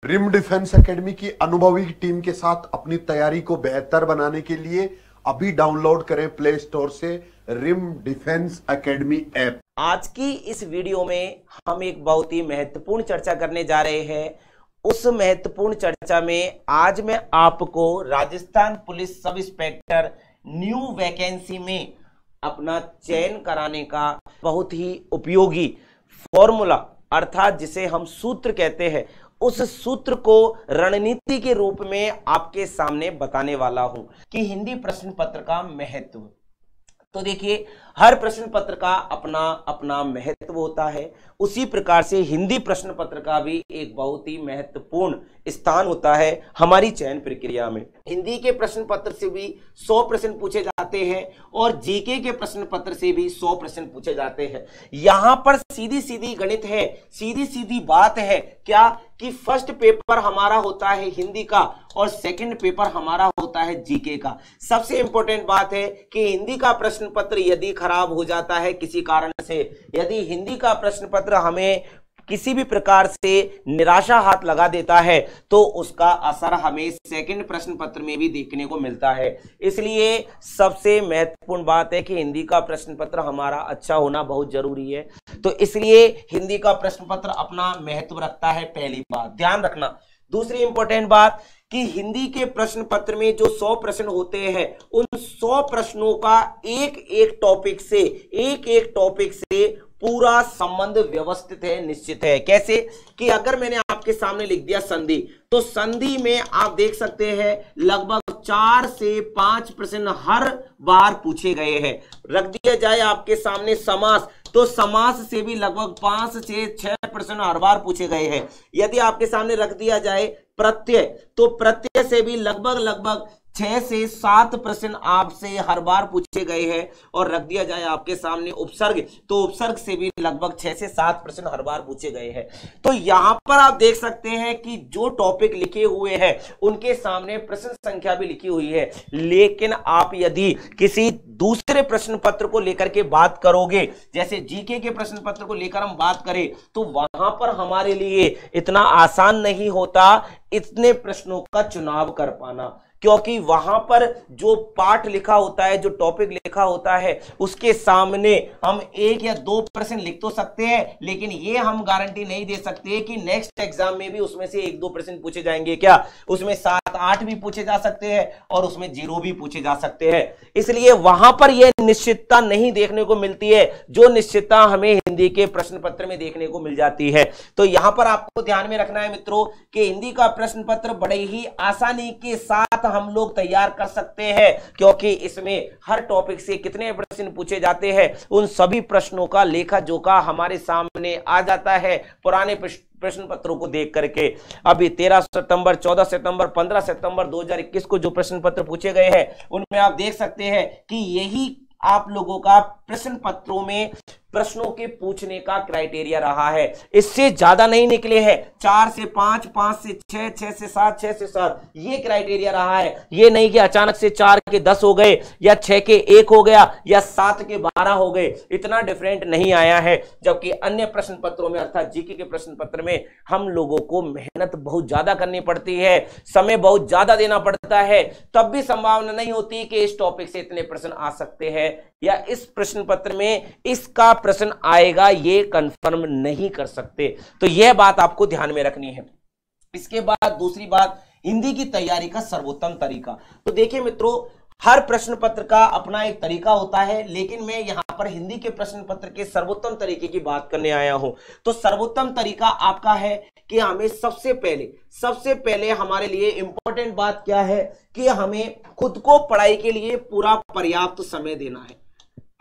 Rim defence academy की अनुभवी team के साथ अपनी तैयारी को बेहतर बनाने के लिए अभी डाउनलोड करें प्ले स्टोर से रिम डिफेंस एकेडमी ऐप। आज की इस वीडियो में हम एक बहुत ही महत्वपूर्ण चर्चा करने जा रहे हैं। उस महत्वपूर्ण चर्चा में आज मैं आपको Rajasthan police sub inspector new vacancy में अपना चयन कराने का बहुत ही उपयोगी फॉर्मूला अर्थात जिसे हम सूत्र कहते हैं, उस सूत्र को रणनीति के रूप में आपके सामने बताने वाला हूं कि हिंदी प्रश्न पत्र का महत्व। तो देखिए, हर प्रश्न पत्र का अपना अपना महत्व होता है, उसी प्रकार से हिंदी प्रश्न पत्र का भी एक बहुत ही महत्वपूर्ण स्थान होता है हमारी चयन प्रक्रिया में। हिंदी के प्रश्न पत्र से भी 100 प्रश्न पूछे जाते हैं और जीके के प्रश्न पत्र से भी 100 प्रश्न पूछे जाते हैं। यहां पर सीधी सीधी गणित है, सीधी सीधी बात है क्या कि फर्स्ट पेपर हमारा होता है हिंदी का और सेकंड पेपर हमारा होता है जीके का। सबसे इंपॉर्टेंट बात है कि हिंदी का प्रश्न पत्र यदि खराब हो जाता है किसी कारण से, यदि हिंदी का प्रश्न पत्र हमें किसी भी प्रकार से निराशा हाथ लगा देता है तो उसका असर हमें सेकंड प्रश्न पत्र में भी देखने को मिलता है। इसलिए सबसे महत्वपूर्ण बात है कि हिंदी का प्रश्न पत्र हमारा अच्छा होना बहुत जरूरी है। तो इसलिए हिंदी का प्रश्न पत्र अपना महत्व रखता है, पहली बात ध्यान रखना। दूसरी इंपॉर्टेंट बात कि हिंदी के प्रश्न पत्र में जो 100 प्रश्न होते हैं, उन 100 प्रश्नों का एक एक टॉपिक से पूरा संबंध व्यवस्थित है, निश्चित है। कैसे कि अगर मैंने आपके सामने लिख दिया संधि, तो संधि में आप देख सकते हैं लगभग 4 से 5 प्रश्न हर बार पूछे गए हैं। रख दिया जाए आपके सामने समास, तो समास से भी लगभग 5 से 6 प्रश्न हर बार पूछे गए हैं। यदि आपके सामने रख दिया जाए प्रत्यय, तो प्रत्यय से भी लगभग 6 से 7 प्रश्न आपसे हर बार पूछे गए हैं। और रख दिया जाए आपके सामने उपसर्ग, तो उपसर्ग से भी लगभग 6 से 7 प्रश्न हर बार पूछे गए हैं। तो यहां पर आप देख सकते हैं कि जो टॉपिक लिखे हुए हैं उनके सामने प्रश्न संख्या भी लिखी हुई है। लेकिन आप यदि किसी दूसरे प्रश्न पत्र को लेकर के बात करोगे, जैसे जीके के प्रश्न पत्र को लेकर हम बात करें, तो वहां पर हमारे लिए इतना आसान नहीं होता इतने प्रश्नों का चुनाव कर पाना, क्योंकि वहां पर जो पाठ लिखा होता है, जो टॉपिक लिखा होता है, उसके सामने हम 1 या 2 प्रश्न लिख तो सकते हैं, लेकिन ये हम गारंटी नहीं दे सकते कि नेक्स्ट एग्जाम में भी उसमें से 1-2 प्रश्न पूछे जाएंगे। क्या उसमें 7-8 भी पूछे जा सकते हैं और उसमें 0 भी पूछे जा सकते हैं। इसलिए वहां पर यह निश्चितता नहीं देखने को मिलती है जो निश्चितता हमें हिंदी के प्रश्न पत्र में देखने को मिल जाती है। तो यहां पर आपको ध्यान में रखना है मित्रों कि हिंदी का प्रश्न पत्र बड़े ही आसानी के साथ हम लोग तैयार कर सकते हैं, क्योंकि इसमें हर टॉपिक से कितने प्रश्न पूछे जाते हैं उन सभी प्रश्नों का लेखा जोखा हमारे सामने आ जाता है पुराने प्रश्न पत्रों को देख करके। अभी 13 सितंबर, 14 सितंबर, 15 सितंबर 2021 को जो प्रश्न पत्र पूछे गए हैं उनमें आप देख सकते हैं कि यही आप लोगों का प्रश्न पत्रों में प्रश्नों के पूछने का क्राइटेरिया रहा है। इससे ज्यादा नहीं निकले हैं। 4 से 5, 5 से 6, 6 से 7, 6 से 7 ये क्राइटेरिया रहा है। ये नहीं कि अचानक से 4 के 10 हो गए या 6 के 1 हो गया या 7 के 12 हो गए, इतना डिफरेंट नहीं आया है। जबकि अन्य प्रश्न पत्रों में अर्थात जीके के प्रश्न पत्र में हम लोगों को मेहनत बहुत ज्यादा करनी पड़ती है, समय बहुत ज्यादा देना पड़ता है, तब भी संभावना नहीं होती कि इस टॉपिक से इतने प्रश्न आ सकते हैं या इस प्रश्न पत्र में इसका प्रश्न आएगा, ये कंफर्म नहीं कर सकते। तो यह बात आपको ध्यान में रखनी है। इसके बाद दूसरी बात, हिंदी की तैयारी का सर्वोत्तम तरीका। तो देखिए मित्रों, हर प्रश्न पत्र का अपना एक तरीका होता है, लेकिन मैं यहां पर हिंदी के प्रश्न पत्र के सर्वोत्तम तरीके की बात करने आया हूं। तो सर्वोत्तम तरीका आपका है कि हमें सबसे पहले हमारे लिए इंपॉर्टेंट बात क्या है कि हमें खुद को पढ़ाई के लिए पूरा पर्याप्त समय देना है,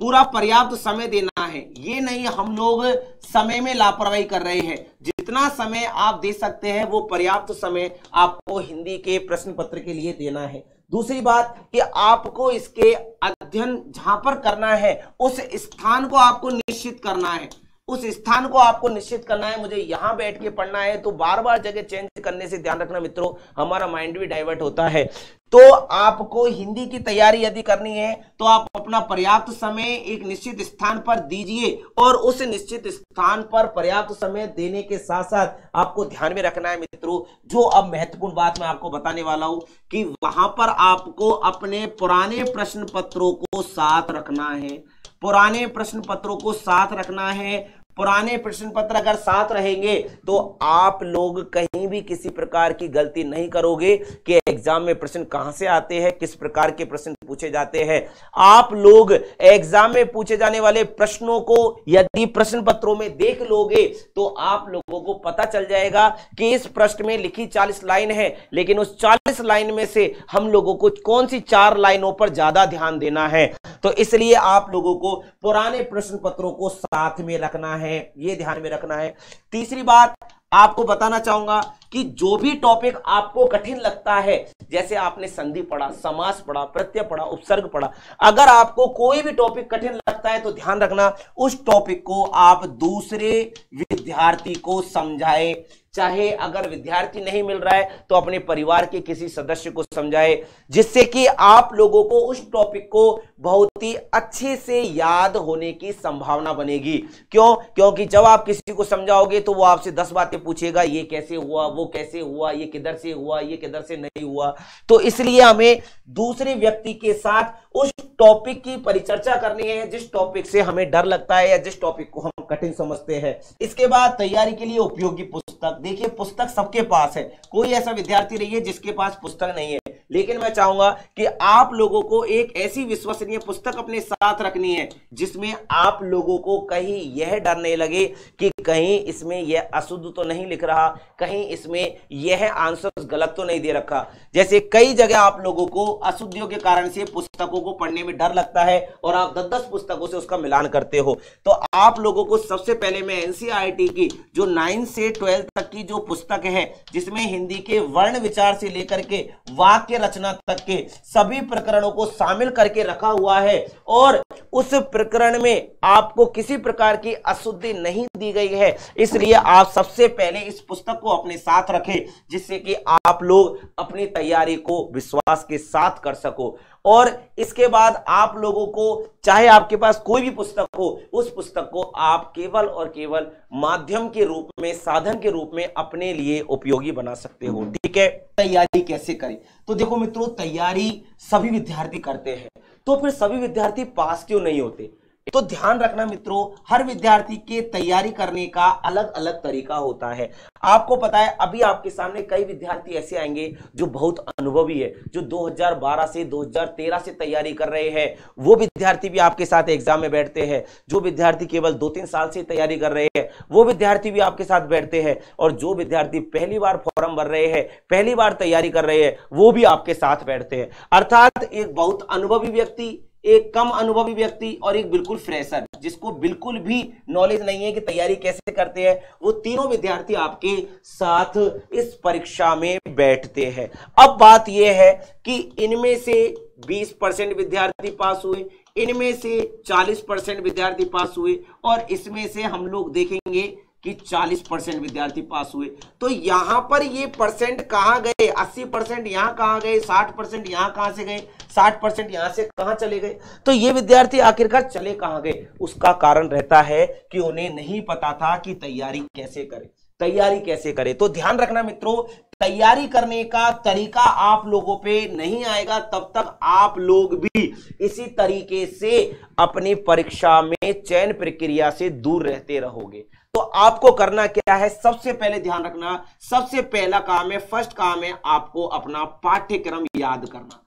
पूरा पर्याप्त समय देना है। ये नहीं हम लोग समय में लापरवाही कर रहे हैं। जितना समय आप दे सकते हैं वो पर्याप्त समय आपको हिंदी के प्रश्न पत्र के लिए देना है। दूसरी बात कि आपको इसके अध्ययन जहां पर करना है उस स्थान को आपको निश्चित करना है। उस स्थान को आपको निश्चित करना है, मुझे यहां बैठ के पढ़ना है, तो बार बार जगह चेंज करने से ध्यान रखना मित्रों हमारा माइंड भी डाइवर्ट होता है। तो आपको हिंदी की तैयारी यदि करनी है तो आप अपना पर्याप्त समय एक निश्चित स्थान पर दीजिए, और उस निश्चित स्थान पर पर्याप्त समय देने के साथ साथ आपको ध्यान में रखना है मित्रों, जो अब महत्वपूर्ण बात मैं आपको बताने वाला हूं कि वहां पर आपको अपने पुराने प्रश्न पत्रों को साथ रखना है। पुराने प्रश्न पत्रों को साथ रखना है। पुराने प्रश्न पत्र अगर साथ रहेंगे तो आप लोग कहीं भी किसी प्रकार की गलती नहीं करोगे कि एग्जाम में प्रश्न कहां से आते हैं, किस प्रकार के प्रश्न पूछे जाते हैं। आप लोग एग्जाम में पूछे जाने वाले प्रश्नों को यदि प्रश्न पत्रों में देख लोगे तो आप लोगों को पता चल जाएगा कि इस प्रश्न में लिखी 40 लाइन है, लेकिन उस 40 लाइन में से हम लोगों को कौन सी 4 लाइनों पर ज्यादा ध्यान देना है। तो इसलिए आप लोगों को पुराने प्रश्न पत्रों को साथ में रखना है, ये ध्यान में रखना है। तीसरी बात आपको बताना चाहूंगा कि जो भी टॉपिक आपको कठिन लगता है, जैसे आपने संधि पढ़ा, समास पढ़ा, प्रत्यय पढ़ा, उपसर्ग पढ़ा, अगर आपको कोई भी टॉपिक कठिन लगता है तो ध्यान रखना उस टॉपिक को आप दूसरे विद्यार्थी को समझाएं। चाहे अगर विद्यार्थी नहीं मिल रहा है तो अपने परिवार के किसी सदस्य को समझाए, जिससे कि आप लोगों को उस टॉपिक को बहुत ही अच्छे से याद होने की संभावना बनेगी। क्यों? क्योंकि जब आप किसी को समझाओगे तो वो आपसे 10 बातें पूछेगा, ये कैसे हुआ, वो कैसे हुआ, ये किधर से हुआ, ये किधर से नहीं हुआ। तो इसलिए हमें दूसरे व्यक्ति के साथ उस टॉपिक की परिचर्चा करनी है जिस टॉपिक से हमें डर लगता है या जिस टॉपिक को हम कठिन समझते हैं। इसके बाद तैयारी के लिए उपयोगी पुस्तक। देखिए पुस्तक सबके पास है, कोई ऐसा विद्यार्थी नहीं है जिसके पास पुस्तक नहीं है, लेकिन मैं चाहूंगा कि आप लोगों को एक ऐसी विश्वसनीय पुस्तक अपने साथ रखनी है जिसमें आप लोगों को कहीं यह डर नहीं लगे कि कहीं इसमें यह अशुद्ध तो नहीं लिख रहा, कहीं इसमें यह आंसर गलत तो नहीं दे रखा। जैसे कई जगह आप लोगों को अशुद्धियों के कारण से पुस्तकों को पढ़ने में डर लगता है और आप 10-10 पुस्तकों से उसका मिलान करते हो। तो आप लोगों को सबसे पहले मैं एनसीईआरटी की जो 9 से 12 तक की जो पुस्तक है, जिसमें हिंदी के वर्ण विचार से लेकर के वाक्य रचना तक के सभी प्रकरणों को शामिल करके रखा हुआ है, और उस प्रकरण में आपको किसी प्रकार की अशुद्धि नहीं दी गई है, इसलिए आप सबसे पहले इस पुस्तक को अपने साथ रखें, जिससे कि आप लोग अपनी तैयारी को विश्वास के साथ कर सको। और इसके बाद आप लोगों को चाहे आपके पास कोई भी पुस्तक हो, उस पुस्तक को आप केवल और केवल माध्यम के रूप में, साधन के रूप में अपने लिए उपयोगी बना सकते हो। ठीक है, तैयारी कैसे करें? तो देखो मित्रों, तैयारी सभी विद्यार्थी करते हैं, तो फिर सभी विद्यार्थी पास क्यों नहीं होते? तो ध्यान रखना मित्रों, हर विद्यार्थी के तैयारी करने का अलग अलग तरीका होता है। आपको पता है अभी आपके सामने कई विद्यार्थी ऐसे आएंगे जो बहुत अनुभवी है, जो 2012 से 2013 से तैयारी कर रहे हैं, वो विद्यार्थी भी आपके साथ एग्जाम में बैठते हैं। जो विद्यार्थी केवल 2-3 साल से तैयारी कर रहे हैं, वो विद्यार्थी भी आपके साथ बैठते हैं, और जो विद्यार्थी पहली बार फॉर्म भर रहे हैं, पहली बार तैयारी कर रहे हैं, वो भी आपके साथ बैठते हैं। अर्थात एक बहुत अनुभवी व्यक्ति, एक कम अनुभवी व्यक्ति और एक बिल्कुल फ्रेशर, जिसको बिल्कुल भी नॉलेज नहीं है कि तैयारी कैसे करते हैं, वो तीनों विद्यार्थी आपके साथ इस परीक्षा में बैठते हैं। अब बात यह है कि इनमें से 20% विद्यार्थी पास हुए, इनमें से 40% विद्यार्थी पास हुए, और इसमें से हम लोग देखेंगे कि 40% विद्यार्थी पास हुए। तो यहां पर ये परसेंट कहां गए? 80% यहां कहां गए? 60% यहां कहां से गए? 60% यहां से कहां चले गए? तो ये विद्यार्थी आखिरकार चले कहां गए? उसका कारण रहता है कि उन्हें नहीं पता था कि तैयारी कैसे करें, तैयारी कैसे करें। तो ध्यान रखना मित्रों, तैयारी करने का तरीका आप लोगों पे नहीं आएगा तब तक आप लोग भी इसी तरीके से अपनी परीक्षा में चयन प्रक्रिया से दूर रहते रहोगे। तो आपको करना क्या है? सबसे पहले ध्यान रखना, सबसे पहला काम है, फर्स्ट काम है आपको अपना पाठ्यक्रम याद करना।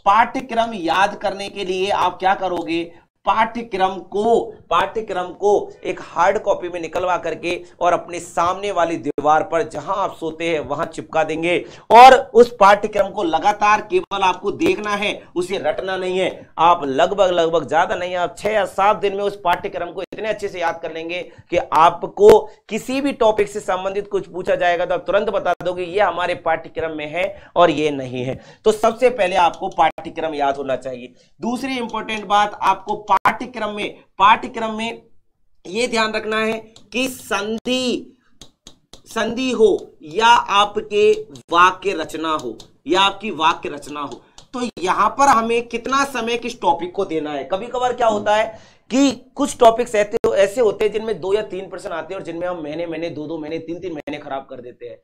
पाठ्यक्रम याद करने के लिए आप क्या करोगे? पाठ्यक्रम को एक हार्ड कॉपी में निकलवा करके और अपने सामने वाली दीवार पर जहां आप सोते हैं वहां चिपका देंगे, और उस पाठ्यक्रम को लगातार केवल आपको देखना है, उसे रटना नहीं है। आप लगभग ज्यादा नहीं, आप 6 या 7 दिन में उस पाठ्यक्रम को इतने अच्छे से याद कर लेंगे कि आपको किसी भी टॉपिक से संबंधित कुछ पूछा जाएगा तो आप तुरंत बता दोगे ये हमारे पाठ्यक्रम में है और ये नहीं है। तो सबसे पहले आपको पाठ्यक्रम याद होना चाहिए। दूसरी इंपॉर्टेंट बात, आपको पाठ्यक्रम में ये ध्यान रखना है कि संधि हो या आपके वाक्य रचना हो या आपकी वाक्य रचना हो, तो यहां पर हमें कितना समय किस टॉपिक को देना है। कभी कभार क्या होता है कि कुछ टॉपिक्स ऐसे होते हैं जिनमें 2 या 3 प्रश्न आते हैं और जिनमें हम महीने 2 महीने 3 महीने खराब कर देते हैं,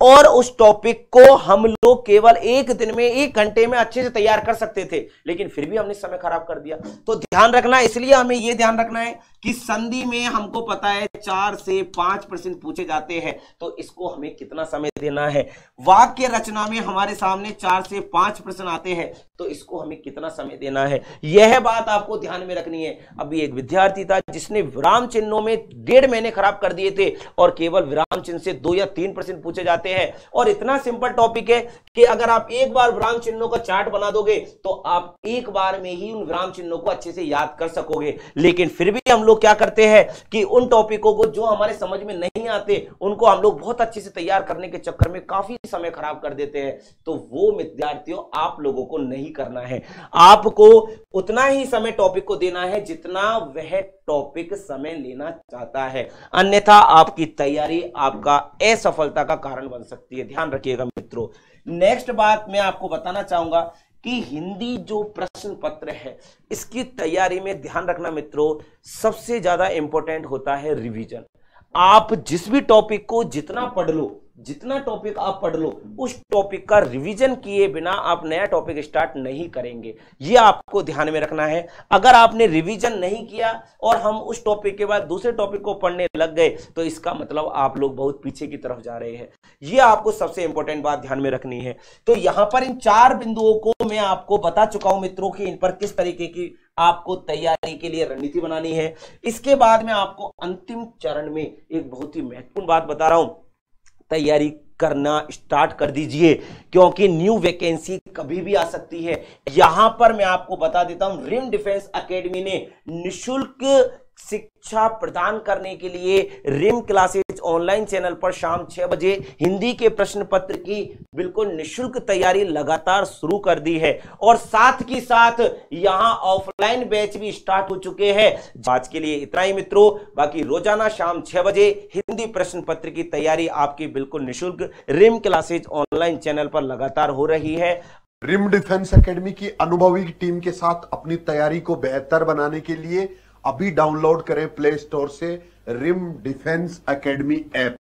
और उस टॉपिक को हम लोग केवल 1 दिन में 1 घंटे में अच्छे से तैयार कर सकते थे, लेकिन फिर भी हमने समय खराब कर दिया। तो ध्यान रखना, इसलिए हमें यह ध्यान रखना है कि संधि में हमको पता है 4 से 5 प्रश्न पूछे जाते हैं, तो इसको हमें कितना समय देना है। वाक्य रचना में हमारे सामने 4 से 5 प्रश्न आते हैं, तो इसको हमें कितना समय देना है, यह बात आपको ध्यान में रखनी है। अभी एक विद्यार्थी था जिसने विराम चिन्हों में 1.5 महीने खराब कर दिए थे, और केवल विराम चिन्ह से 2 या 3 प्रश्न पूछे जाते हैं, और इतना सिंपल टॉपिक है कि अगर आप एक बार विराम चिन्हों का चार्ट बना दोगे तो आप एक बार में ही उन विराम चिन्हों को अच्छे से याद कर सकोगे। लेकिन फिर भी हम लोग क्या करते हैं कि उन टॉपिकों को जो हमारे समझ में नहीं आते उनको हम लोग बहुत अच्छे से तैयार करने के चक्कर में काफी समय खराब कर देते हैं। तो वो विद्यार्थियों आप लोगों को नहीं करना है, आपको उतना ही समय टॉपिक को देना है जितना वह टॉपिक समय लेना चाहता है, अन्यथा आपकी तैयारी आपका असफलता का कारण बन सकती है। ध्यान रखिएगा मित्रों। नेक्स्ट बात मैं आपको बताना चाहूंगा कि हिंदी जो प्रश्न पत्र है इसकी तैयारी में ध्यान रखना मित्रों, सबसे ज्यादा इंपॉर्टेंट होता है रिवीजन। आप जिस भी टॉपिक को जितना पढ़ लो, जितना टॉपिक आप पढ़ लो, उस टॉपिक का रिवीजन किए बिना आप नया टॉपिक स्टार्ट नहीं करेंगे, ये आपको ध्यान में रखना है। अगर आपने रिवीजन नहीं किया और हम उस टॉपिक के बाद दूसरे टॉपिक को पढ़ने लग गए तो इसका मतलब आप लोग बहुत पीछे की तरफ जा रहे हैं। ये आपको सबसे इंपॉर्टेंट बात ध्यान में रखनी है। तो यहां पर इन 4 बिंदुओं को मैं आपको बता चुका हूं मित्रों कि इन पर किस तरीके की आपको तैयारी के लिए रणनीति बनानी है। इसके बाद मैं आपको अंतिम चरण में एक बहुत ही महत्वपूर्ण बात बता रहा हूं, तैयारी करना स्टार्ट कर दीजिए, क्योंकि न्यू वैकेंसी कभी भी आ सकती है। यहां पर मैं आपको बता देता हूं, रिम डिफेंस एकेडमी ने निःशुल्क शिक्षा प्रदान करने के लिए रिम क्लासेज ऑनलाइन चैनल पर शाम 6 बजे हिंदी के प्रश्न पत्र की बिल्कुल निःशुल्क तैयारी लगातार शुरू कर दी है, और साथ ही साथ यहां ऑफलाइन बैच भी स्टार्ट हो चुके हैं। आज के लिए इतना ही मित्रों, बाकी रोजाना शाम 6 बजे हिंदी प्रश्न पत्र की तैयारी आपकी बिल्कुल निःशुल्क रिम क्लासेज ऑनलाइन चैनल पर लगातार हो रही है। रिम डिफेंस एकेडमी की अनुभवी टीम के साथ अपनी तैयारी को बेहतर बनाने के लिए अभी डाउनलोड करें प्ले स्टोर से रिम डिफेंस एकेडमी ऐप।